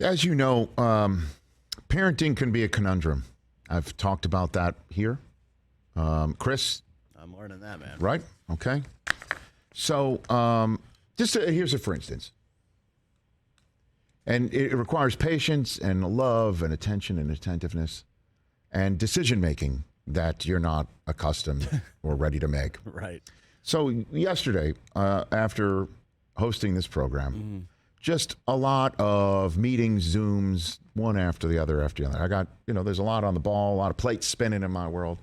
As you know, parenting can be a conundrum. I've talked about that here. Chris? I'm learning that, man. Right? Okay. So, here's a for instance. And it requires patience and love and attention and attentiveness and decision-making that you're not accustomed or ready to make. Right. So yesterday, after hosting this program, just a lot of meetings, Zooms, one after the other after the other. I got, there's a lot on the ball, a lot of plates spinning in my world.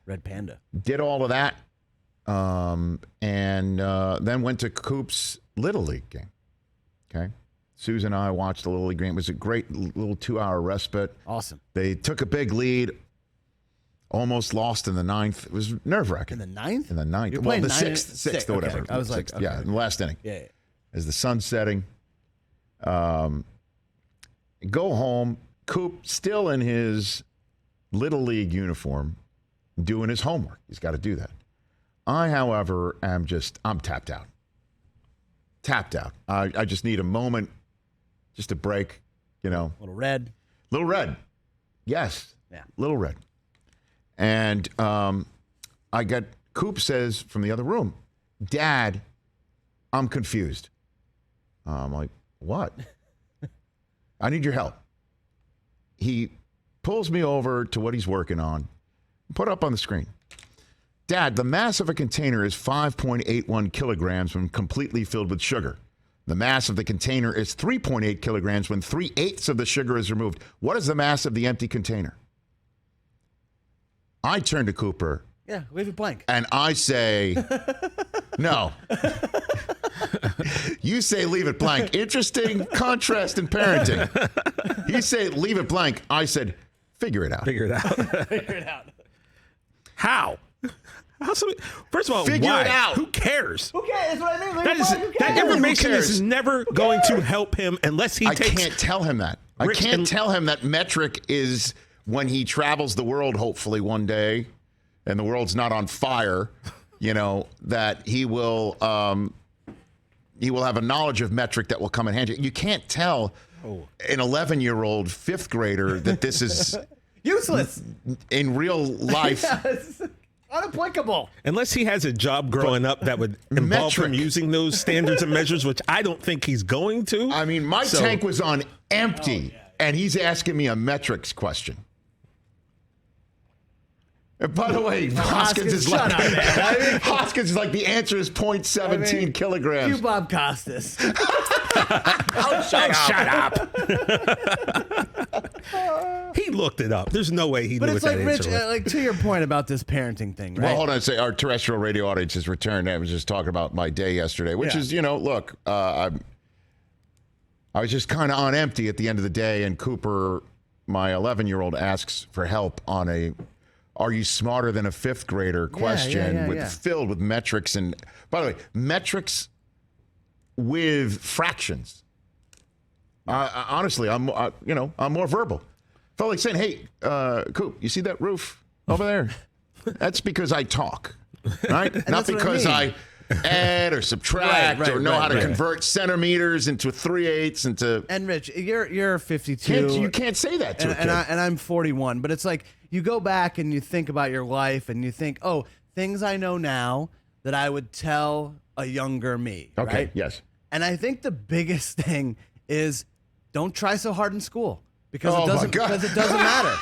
Red Panda. Did all of that. And then went to Coop's Little League game. Okay. Susan and I watched the Little League game. It was a great little 2-hour respite. Awesome. They took a big lead. Almost lost in the ninth. It was nerve-wracking. In the ninth? In the ninth. You're Well, playing the sixth or whatever. Okay. I was like, okay. Yeah, in the last inning. Yeah. As the sun's setting. Go home. Coop still in his Little League uniform, doing his homework. He's got to do that. I, however, I'm tapped out. Tapped out. I just need a moment, just a break, Little red. Little red. Yes. Yeah. Little red. And Coop says from the other room, Dad, I'm confused. I'm like, what? I need your help. He pulls me over to what he's working on. Put up on the screen. Dad, the mass of a container is 5.81 kilograms when completely filled with sugar. The mass of the container is 3.8 kilograms when 3/8 of the sugar is removed. What is the mass of the empty container? I turn to Cooper. Yeah, leave it blank. And I say, no. You say leave it blank. Interesting contrast in parenting. You say leave it blank. I said, figure it out. Figure it out. Figure it out. How? First of all, figure why? it out. Who cares? Okay, that's what I mean. That information is never going to help him unless he takes... I can't tell him that. I can't tell him that metric is when he travels the world, hopefully one day, and the world's not on fire, that he will have a knowledge of metric that will come in handy. You can't tell an 11-year-old fifth grader that this is useless in real life. Yes. Unapplicable. Unless he has a job growing up that would involve him using those standards and measures, which I don't think he's going to. I mean, my tank was on empty, and he's asking me a metrics question. And by the way, Hoskins is like, Hoskins is like, the answer is 0.17 kilograms. You Bob Costas. Shut up. He looked it up. There's no way he knew what that answer was. Rich, to your point about this parenting thing, right? Well, hold on. Say our terrestrial radio audience has returned. I was just talking about my day yesterday, which is, look, I was just kind of on empty at the end of the day, and Cooper, my 11-year-old, asks for help on a "Are you smarter than a fifth grader?" question filled with metrics, and by the way, metrics with fractions. Honestly, I'm more verbal. Felt like saying, "Hey, Coop, you see that roof over there? That's because I talk, right? Not because I add or subtract or know how to convert centimeters into 3/8 into." And Rich, you're 52. You can't say that to a kid. And I'm 41. But it's like you go back and you think about your life and you think, oh, things I know now that I would tell a younger me. Okay. Right? Yes. And I think the biggest thing is don't try so hard in school because it doesn't matter.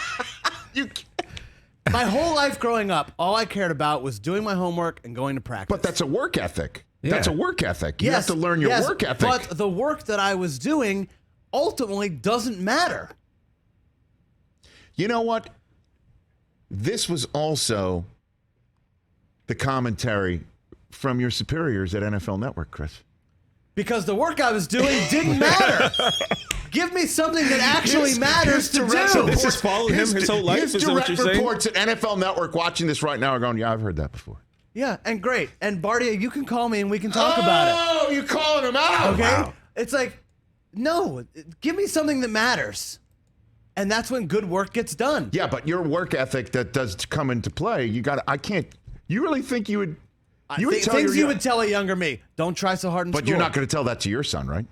My whole life growing up, all I cared about was doing my homework and going to practice. But that's a work ethic. Yeah. That's a work ethic. You have to learn your work ethic. But the work that I was doing ultimately doesn't matter. You know what? This was also the commentary from your superiors at NFL Network, Chris. Because the work I was doing didn't matter. Give me something that actually matters to do. So this has followed him his whole life? His Is that what direct you're saying? reports at NFL Network watching this right now are going, yeah, I've heard that before. Yeah, and great. And Bardia, you can call me and we can talk about it. Oh, you're calling him out. Okay? Wow. It's like, no, give me something that matters. And that's when good work gets done. Yeah, but your work ethic that does come into play, you really think you would... You would tell a younger me, don't try so hard in school. But you're not going to tell that to your son, right?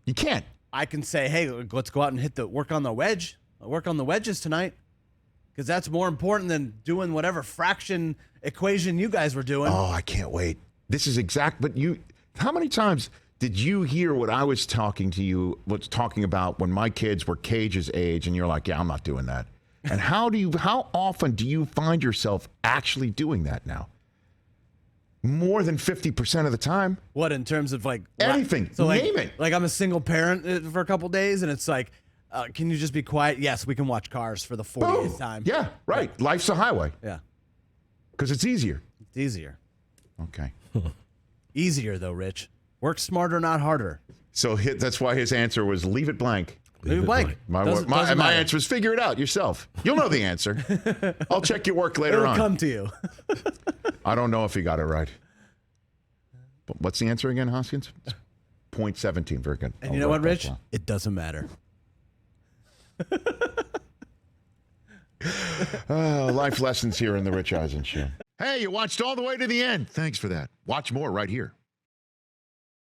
You can't. I can say, hey, let's go out and work on the wedges tonight. Because that's more important than doing whatever fraction equation you guys were doing. Oh, I can't wait. This is exact. But how many times did you hear what I was talking about when my kids were Cage's age, and you're like, yeah, I'm not doing that. And how often do you find yourself actually doing that now? More than 50% of the time. What, in terms of like anything? So name it. Like I'm a single parent for a couple days, and it's like, can you just be quiet? Yes, we can watch Cars for the 40th time. Yeah, right. Yeah. Life's a highway. Yeah. Because it's easier. It's easier. Okay. Easier, though, Rich. Work smarter, not harder. So that's why his answer was leave it blank. Leave it blank. My answer is figure it out yourself. You'll know the answer. I'll check your work later on. It'll come to you. I don't know if he got it right. But what's the answer again, Hoskins? 0.17. Very good. And you know what, Rich? It doesn't matter. Life lessons here in the Rich Eisen Show. Hey, you watched all the way to the end. Thanks for that. Watch more right here.